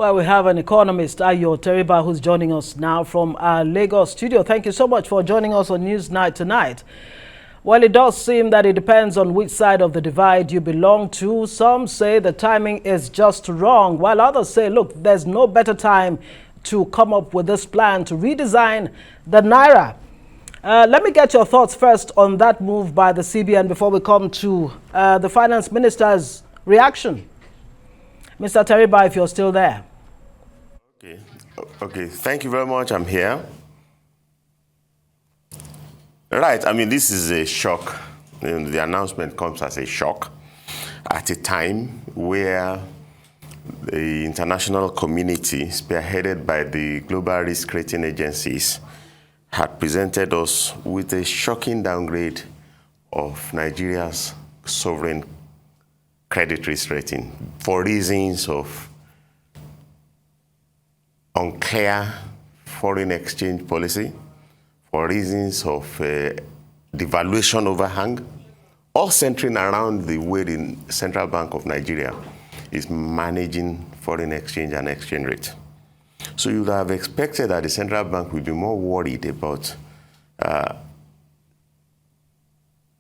Well, we have an economist, Teriba, who's joining us now from our Lagos studio. Thank you so much for joining us on News Night tonight. Well, it does seem that it depends on which side of the divide you belong to. Some say the timing is just wrong, while others say, look, there's no better time to come up with this plan to redesign the Naira. Let me get your thoughts first on that move by the CBN before we come to the finance minister's reaction. Mr. Teriba, if you're still there. Okay. Thank you very much. I'm here. Right. I mean, this is a shock. The announcement comes as a shock at a time where the international community, spearheaded by the global risk rating agencies, had presented us with a shocking downgrade of Nigeria's sovereign credit risk rating for reasons of unclear foreign exchange policy, for reasons of devaluation overhang, all centering around the way the Central Bank of Nigeria is managing foreign exchange and exchange rate. So you would have expected that the Central Bank would be more worried about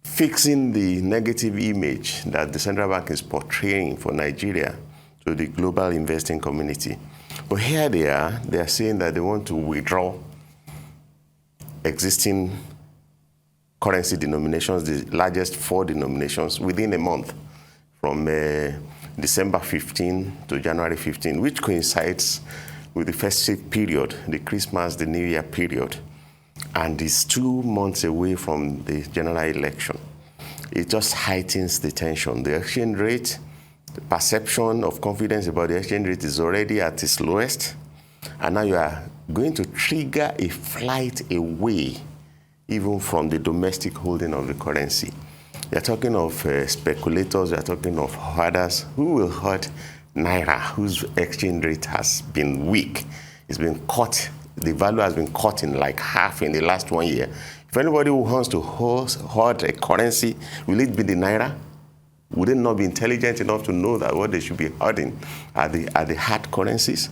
fixing the negative image that the Central Bank is portraying for Nigeria to the global investing community. But here they are saying that they want to withdraw existing currency denominations, the largest 4 denominations, within a month, from December 15 to January 15, which coincides with the festive period, the Christmas, the New Year period, and is 2 months away from the general election. It just heightens the tension. The exchange rate, the perception of confidence about the exchange rate is already at its lowest, and now you are going to trigger a flight away even from the domestic holding of the currency. You're talking of speculators, you're talking of hoarders who will hoard Naira, whose exchange rate has been weak. It's been cut, the value has been cut in like half in the last 1 year. If anybody who wants to hoard a currency, will it be the Naira? Would it not be intelligent enough to know that what they should be hoarding are the hard currencies?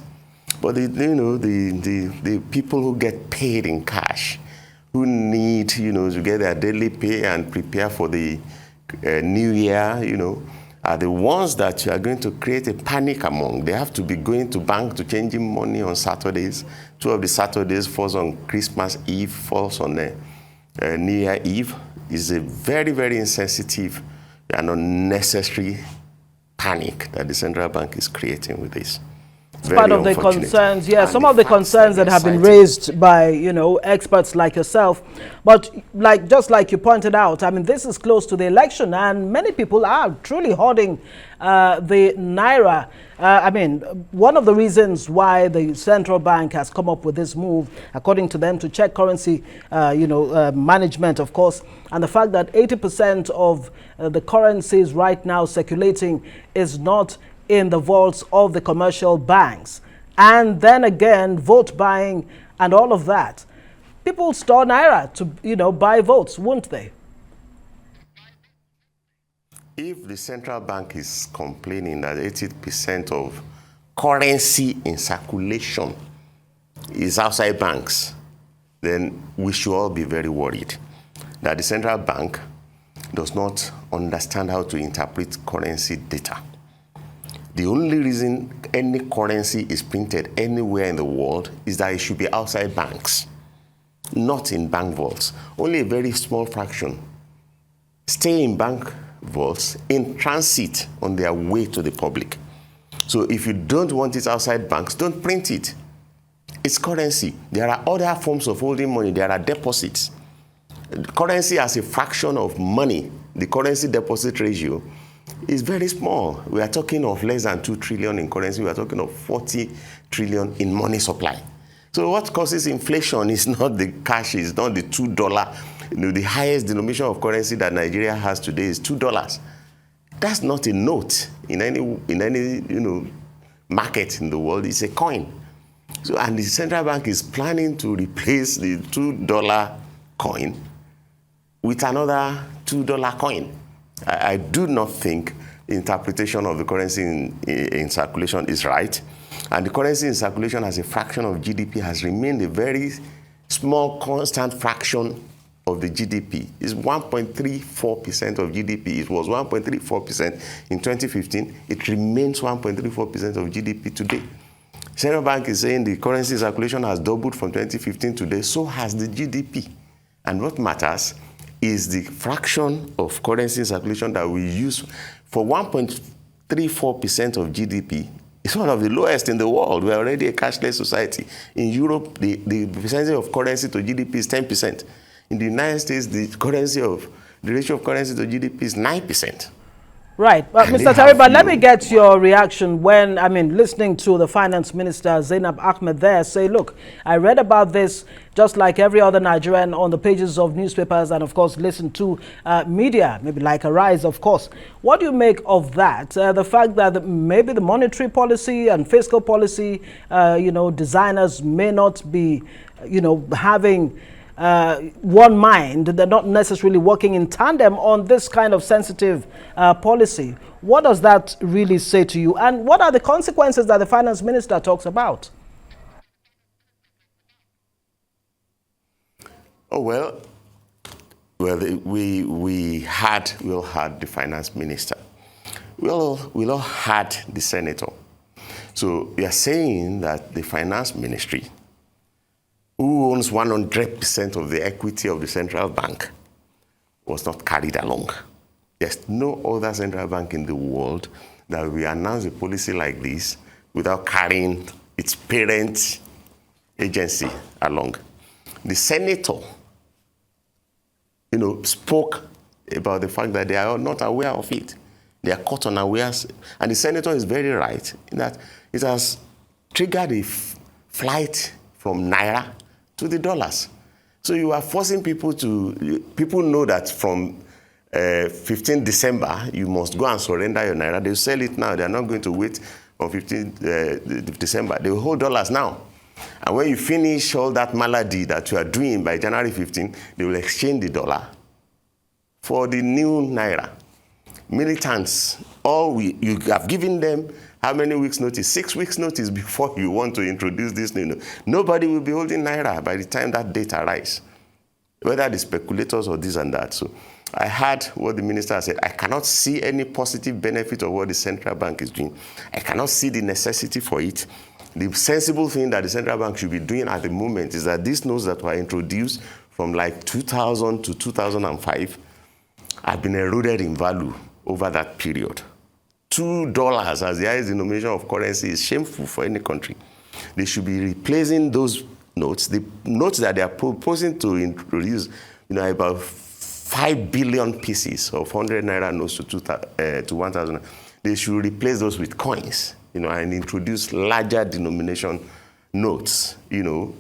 But the people who get paid in cash, who need to get their daily pay and prepare for the new year, are the ones that you are going to create a panic among. They have to be going to bank to changing money on Saturdays. 2 of the Saturdays falls on Christmas Eve, falls on New Year Eve. Is a very, very insensitive and unnecessary panic that the central bank is creating with this. Part of the concerns, some of the concerns that have been raised by, experts like yourself. But just like you pointed out, I mean, this is close to the election and many people are truly hoarding the Naira. I mean, one of the reasons why the central bank has come up with this move, according to them, to check currency, management, of course, and the fact that 80% of the currencies right now circulating is not in the vaults of the commercial banks. And then again, vote buying and all of that. People store Naira to, buy votes, won't they? If the central bank is complaining that 80% of currency in circulation is outside banks, then we should all be very worried that the central bank does not understand how to interpret currency data. The only reason any currency is printed anywhere in the world is that it should be outside banks, not in bank vaults. Only a very small fraction stay in bank vaults in transit on their way to the public. So if you don't want it outside banks, don't print it. It's currency. There are other forms of holding money. There are deposits. Currency as a fraction of money, the currency deposit ratio, is very small. We are talking of less than 2 trillion in currency. We are talking of 40 trillion in money supply. So what causes inflation is not the cash, is not the $2. The highest denomination of currency that Nigeria has today is $2. That's not a note in any market in the world. It's a coin. So, and the central bank is planning to replace the $2 coin with another $2 coin. I do not think interpretation of the currency in circulation is right. And the currency in circulation as a fraction of GDP has remained a very small, constant fraction of the GDP. It's 1.34% of GDP. It was 1.34% in 2015. It remains 1.34% of GDP today. Central Bank is saying the currency circulation has doubled from 2015 to today. So has the GDP. And what matters is the fraction of currency circulation that we use for 1.34% of GDP. It's one of the lowest in the world. We're already a cashless society. In Europe, the percentage of currency to GDP is 10%. In the United States, the ratio of currency to GDP is 9%. Right. But Mr. Teriba, let me get your reaction when, listening to the finance minister, Zainab Ahmed there say, look, I read about this just like every other Nigerian on the pages of newspapers and, of course, listen to media, maybe like Arise, of course. What do you make of that? The fact that maybe the monetary policy and fiscal policy, designers may not be, having one mind, they're not necessarily working in tandem on this kind of sensitive policy. What does that really say to you? And what are the consequences that the finance minister talks about? Oh, well, we all had the finance minister. We all had the senator. So we are saying that the finance ministry, who owns 100% of the equity of the central bank, was not carried along. There's no other central bank in the world that will announce a policy like this without carrying its parent agency along. The senator, spoke about the fact that they are not aware of it. They are caught unawares. And the senator is very right in that it has triggered a flight from Naira to the dollars. So you are forcing people know that from 15 December, you must go and surrender your Naira. They'll sell it now. They're not going to wait on 15 December. They will hold dollars now. And when you finish all that malady that you are doing by January 15, they will exchange the dollar for the new Naira. Militants, you have given them how many weeks notice? 6 weeks notice before you want to introduce this new. Nobody will be holding Naira by the time that date arrives, whether the speculators or this and that. So I heard what the minister said. I cannot see any positive benefit of what the central bank is doing. I cannot see the necessity for it. The sensible thing that the central bank should be doing at the moment is that these notes that were introduced from like 2000 to 2005 have been eroded in value over that period. $2 as the highest denomination of currency is shameful for any country. They should be replacing those notes. The notes that they are proposing to introduce, about 5 billion pieces of 100 Naira notes to 1,000. They should replace those with coins, and introduce larger denomination notes, to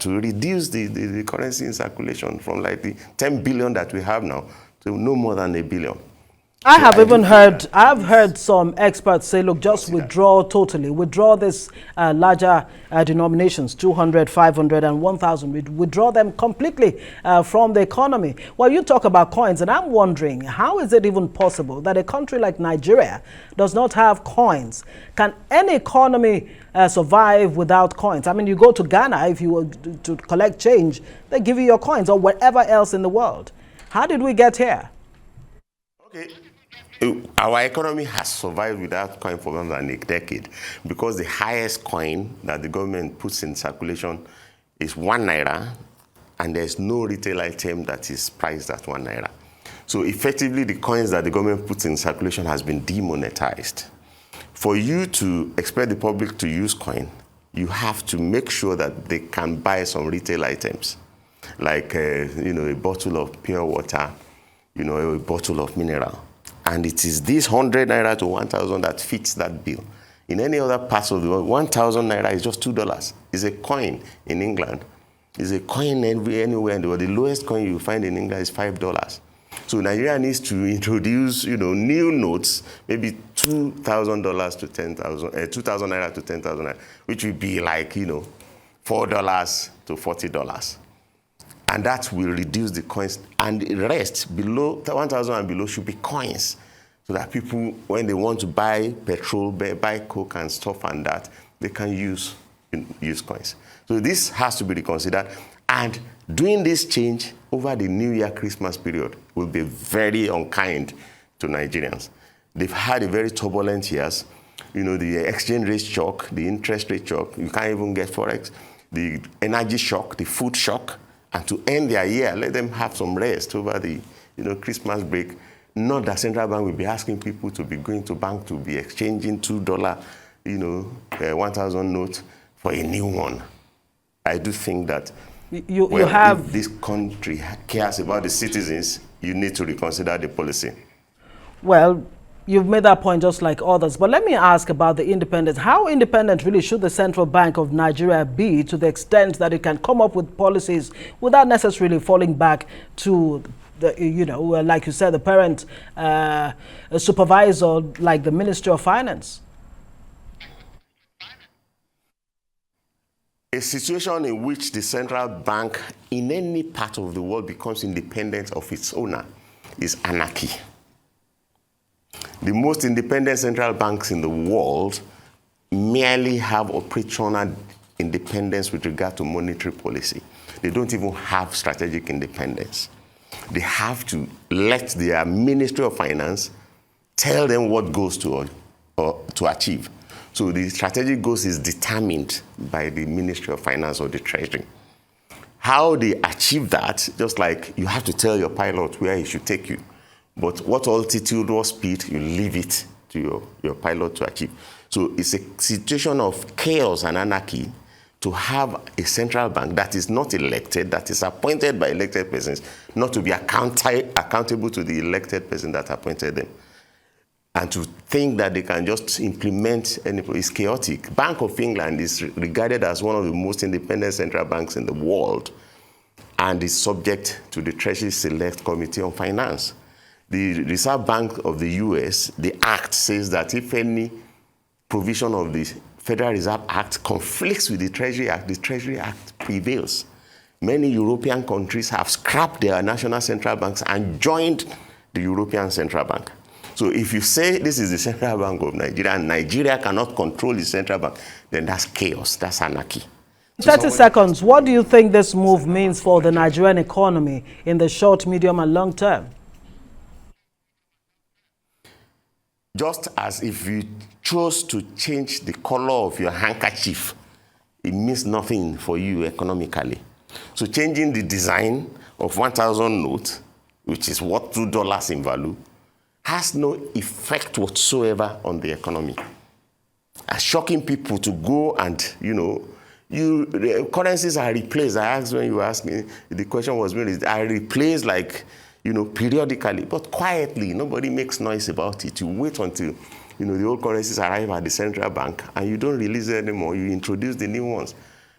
reduce the currency in circulation from like the 10 billion that we have now to no more than a billion. I've heard some experts say, look, just withdraw totally. Withdraw this larger denominations, 200, 500, and 1,000. Withdraw them completely from the economy. Well, you talk about coins, and I'm wondering, how is it even possible that a country like Nigeria does not have coins? Can any economy survive without coins? You go to Ghana, if you were to collect change, they give you your coins, or wherever else in the world. How did we get here? Okay. Our economy has survived without coin for more than a decade because the highest coin that the government puts in circulation is 1 Naira, and there's no retail item that is priced at 1 Naira. So effectively, the coins that the government puts in circulation has been demonetized. For you to expect the public to use coin, you have to make sure that they can buy some retail items, like a bottle of pure water, a bottle of mineral. And it is this 100 Naira to 1,000 that fits that bill. In any other parts of the world, 1,000 Naira is just $2. It's a coin in England. It's a coin anywhere in the world. The lowest coin you find in England is $5. So Nigeria needs to introduce, new notes, maybe $2,000 to 10,000, 2,000 Naira to 10,000 Naira, which would be like, $4 to $40. And that will reduce the coins. And the rest, below 1,000 and below, should be coins. so that people, when they want to buy petrol, buy coke and stuff and that, they can use coins. So this has to be reconsidered. And doing this change over the New Year Christmas period will be very unkind to Nigerians. They've had a very turbulent years. You know, the exchange rate shock, the interest rate shock, you can't even get Forex, the energy shock, the food shock, and to end their year, let them have some rest over the Christmas break. Not that central bank will be asking people to be going to bank to be exchanging $2, 1,000 notes for a new one. I do think that if this country cares about the citizens, you need to reconsider the policy. Well, you've made that point just like others. But let me ask about the independence. How independent really should the Central Bank of Nigeria be to the extent that it can come up with policies without necessarily falling back to the, like you said, the parent supervisor like the Ministry of Finance? A situation in which the central bank in any part of the world becomes independent of its owner is anarchy. The most independent central banks in the world merely have operational independence with regard to monetary policy. They don't even have strategic independence. They have to let their Ministry of Finance tell them what goals to achieve. So the strategic goals is determined by the Ministry of Finance or the Treasury. How they achieve that, just like you have to tell your pilot where he should take you. But what altitude or speed, you leave it to your pilot to achieve. So it's a situation of chaos and anarchy to have a central bank that is not elected, that is appointed by elected persons, not to be accountable to the elected person that appointed them. And to think that they can just implement is chaotic. Bank of England is regarded as one of the most independent central banks in the world and is subject to the Treasury Select Committee on Finance. The Reserve Bank of the US, the Act says that if any provision of the Federal Reserve Act conflicts with the Treasury Act prevails. Many European countries have scrapped their national central banks and joined the European Central Bank. So if you say this is the Central Bank of Nigeria and Nigeria cannot control the central bank, then that's chaos, that's anarchy. 30 seconds. What do you think this move means for the Nigerian economy in the short, medium, and long term? Just as if you chose to change the color of your handkerchief, it means nothing for you economically. So changing the design of 1,000 notes, which is worth $2 in value, has no effect whatsoever on the economy. Shocking people to go and, the currencies are replaced. I asked when you asked me, the question was really, are replaced like, periodically, but quietly. Nobody makes noise about it. You wait until, the old currencies arrive at the central bank and you don't release it anymore. You introduce the new ones.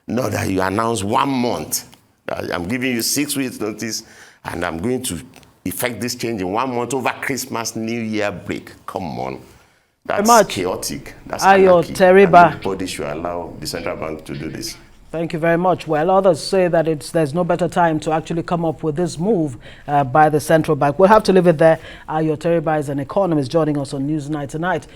Not that you announce 1 month. I'm giving you 6 weeks notice and I'm going to effect this change in 1 month over Christmas, New Year break. Come on. That's chaotic. That's anarchy. Teriba. Nobody should allow the central bank to do this. Thank you very much. Well, others say that there's no better time to actually come up with this move by the central bank. We'll have to leave it there. Teriba is an economist joining us on Newsnight tonight.